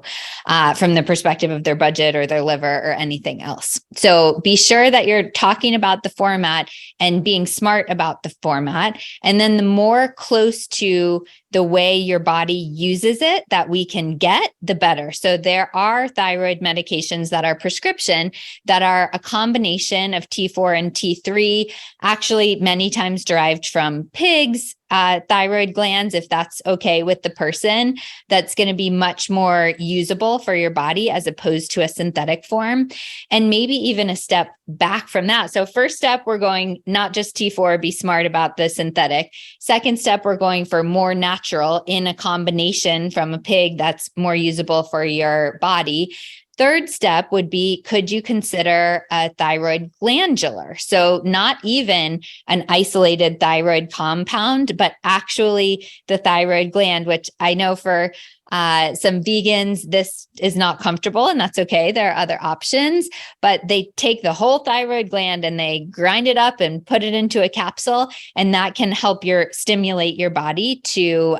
from the perspective of their budget or their liver or anything else. So be sure that you're talking about the format and being smart about the format. And then the more close to the way your body uses it that we can get, the better. So there are thyroid medications that are prescription that are a combination of T4 and T3, actually many times derived from pigs, thyroid glands, if that's okay with the person, that's going to be much more usable for your body as opposed to a synthetic form. And maybe even a step back from that. So first step, we're going not just T4, be smart about the synthetic. Second step, we're going for more natural in a combination from a pig that's more usable for your body. Third step would be, could you consider a thyroid glandular? So not even an isolated thyroid compound, but actually the thyroid gland, which I know for some vegans, this is not comfortable, and that's okay. There are other options, but they take the whole thyroid gland and they grind it up and put it into a capsule, and that can help stimulate your body to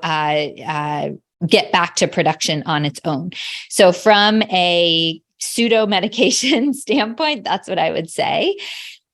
get back to production on its own. So from a pseudo medication standpoint, that's what I would say.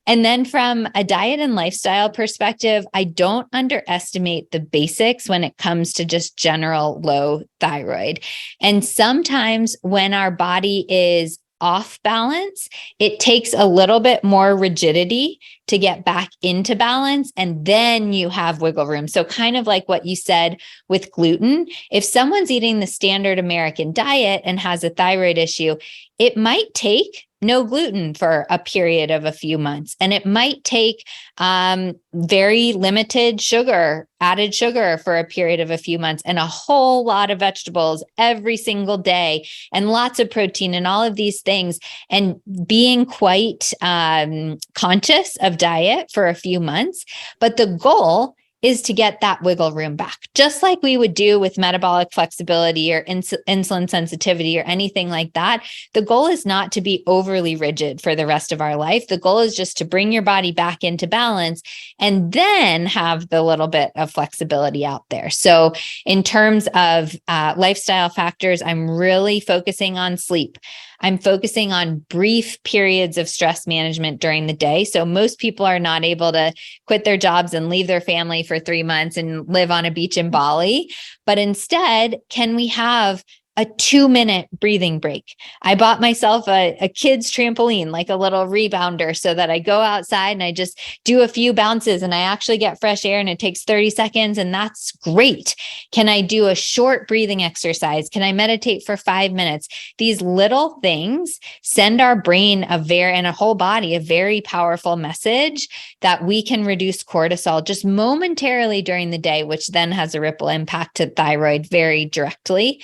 And then from a diet and lifestyle perspective, I don't underestimate the basics when it comes to just general low thyroid. And sometimes when our body is off balance, it takes a little bit more rigidity to get back into balance, and then you have wiggle room. So kind of like what you said with gluten, if someone's eating the standard American diet and has a thyroid issue, it might take no gluten for a period of a few months. And it might take very limited sugar, added sugar for a period of a few months, and a whole lot of vegetables every single day, and lots of protein and all of these things. And being quite conscious of diet for a few months. But the goal is to get that wiggle room back, just like we would do with metabolic flexibility or insulin sensitivity or anything like that. The goal is not to be overly rigid for the rest of our life. The goal is just to bring your body back into balance and then have the little bit of flexibility out there. So in terms of lifestyle factors, I'm really focusing on sleep. I'm focusing on brief periods of stress management during the day. So most people are not able to quit their jobs and leave their family for 3 months and live on a beach in Bali. But instead, can we have a 2-minute breathing break? I bought myself a kid's trampoline, like a little rebounder, so that I go outside and I just do a few bounces and I actually get fresh air, and it takes 30 seconds. And that's great. Can I do a short breathing exercise? Can I meditate for 5 minutes? These little things send our brain and a whole body a very powerful message that we can reduce cortisol just momentarily during the day, which then has a ripple impact to thyroid very directly.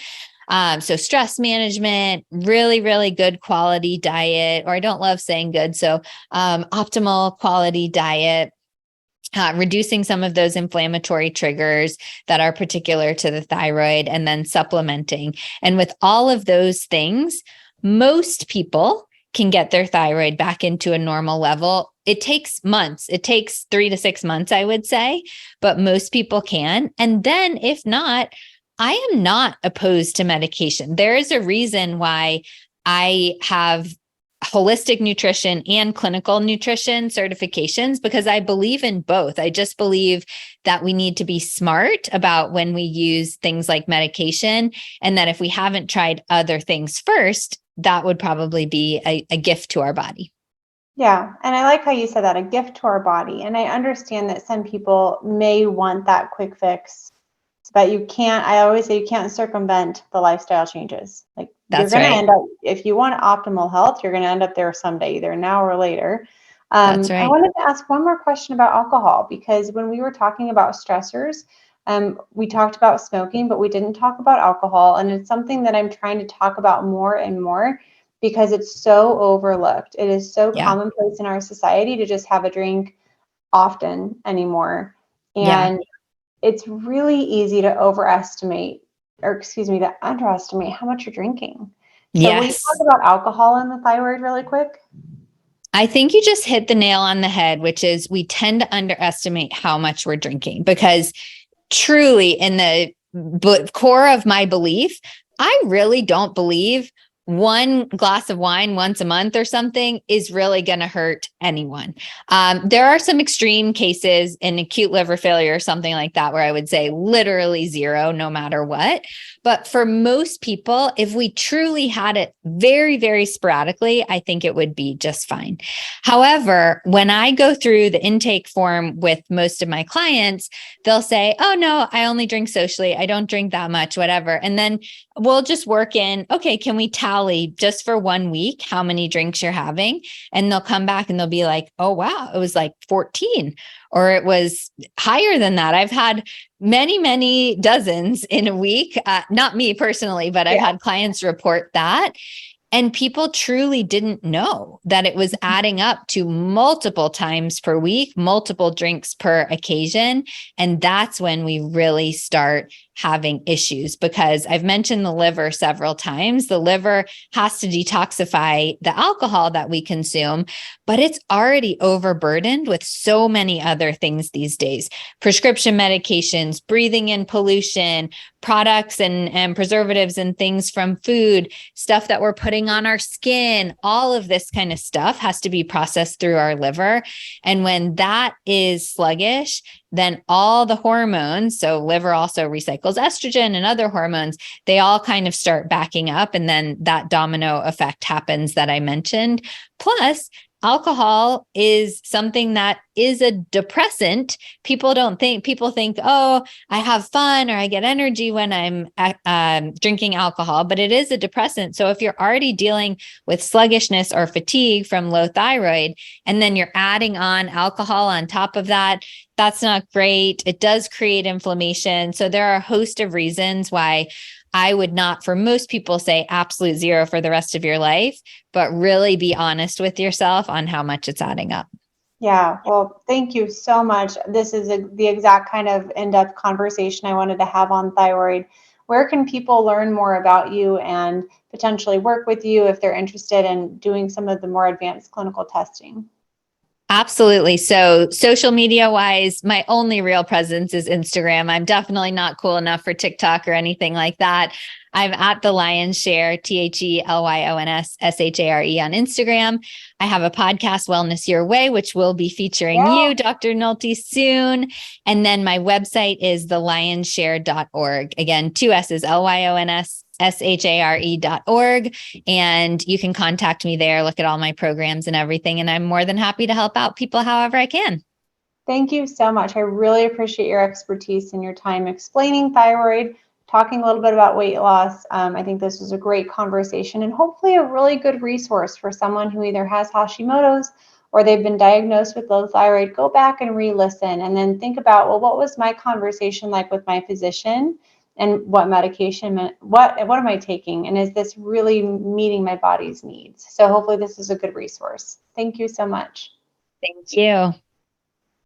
So stress management, really, really good quality diet, or I don't love saying good. So optimal quality diet, reducing some of those inflammatory triggers that are particular to the thyroid, and then supplementing. And with all of those things, most people can get their thyroid back into a normal level. It takes months. It takes 3 to 6 months, I would say, but most people can. And then if not, I am not opposed to medication. There is a reason why I have holistic nutrition and clinical nutrition certifications, because I believe in both. I just believe that we need to be smart about when we use things like medication, and that if we haven't tried other things first, that would probably be a gift to our body.
Yeah. And I like how you said that, a gift to our body. And I understand that some people may want that quick fix, but I always say you can't circumvent the lifestyle changes. Like,
that's
you're going
right.
to end up, if you want optimal health, you're going to end up there someday, either now or later.
That's
I
right.
wanted to ask one more question about alcohol, because when we were talking about stressors, we talked about smoking, but we didn't talk about alcohol. And it's something that I'm trying to talk about more and more because it's so overlooked. It is so
Yeah.
commonplace in our society to just have a drink often anymore.
Yeah.
And it's really easy to to underestimate how much you're drinking. So will you
Yes.
talk about alcohol and the thyroid really quick?
I think you just hit the nail on the head, which is we tend to underestimate how much we're drinking because truly in the core of my belief, I really don't believe one glass of wine once a month or something is really going to hurt anyone. There are some extreme cases in acute liver failure or something like that, where I would say literally zero, no matter what. But for most people, if we truly had it very, very sporadically, I think it would be just fine. However, when I go through the intake form with most of my clients, they'll say, oh, no, I only drink socially. I don't drink that much, whatever. And then we'll just work in, okay, can we tally just for 1 week how many drinks you're having? And they'll come back and they'll be like, oh, wow, it was like 14, or it was higher than that. I've had many, many dozens in a week. Not me personally, but I've had clients report that. And people truly didn't know that it was adding up to multiple times per week, multiple drinks per occasion. And that's when we really start having issues, because I've mentioned the liver several times. The liver has to detoxify the alcohol that we consume, but it's already overburdened with so many other things these days: prescription medications, breathing in pollution, products and preservatives and things from food, stuff that we're putting on our skin. All of this kind of stuff has to be processed through our liver. And when that is sluggish, then all the hormones, so liver also recycles estrogen and other hormones, they all kind of start backing up. And then that domino effect happens that I mentioned. Plus, alcohol is something that is a depressant. People think, oh, I have fun or I get energy when I'm drinking alcohol, but it is a depressant. So if you're already dealing with sluggishness or fatigue from low thyroid, and then you're adding on alcohol on top of that, that's not great. It does create inflammation. So there are a host of reasons why I would not, for most people, say absolute zero for the rest of your life, but really be honest with yourself on how much it's adding up.
Yeah, well, thank you so much. This is the exact kind of in-depth conversation I wanted to have on thyroid. Where can people learn more about you and potentially work with you if they're interested in doing some of the more advanced clinical testing?
Absolutely. So social media wise, my only real presence is Instagram. I'm definitely not cool enough for TikTok or anything like that. I'm at the Lyons Share, TheLyonsShare on Instagram. I have a podcast, Wellness Your Way, which will be featuring you, Dr. Nolte, soon. And then my website is thelyonsshare.org. Again, 2 S's, LYONSSHARE.org. And you can contact me there, look at all my programs and everything. And I'm more than happy to help out people however I can.
Thank you so much. I really appreciate your expertise and your time explaining thyroid, talking a little bit about weight loss. I think this was a great conversation and hopefully a really good resource for someone who either has Hashimoto's or they've been diagnosed with low thyroid. Go back and re-listen and then think about, well, what was my conversation like with my physician? And what medication, what am I taking? And is this really meeting my body's needs? So hopefully this is a good resource. Thank you so much.
Thank you.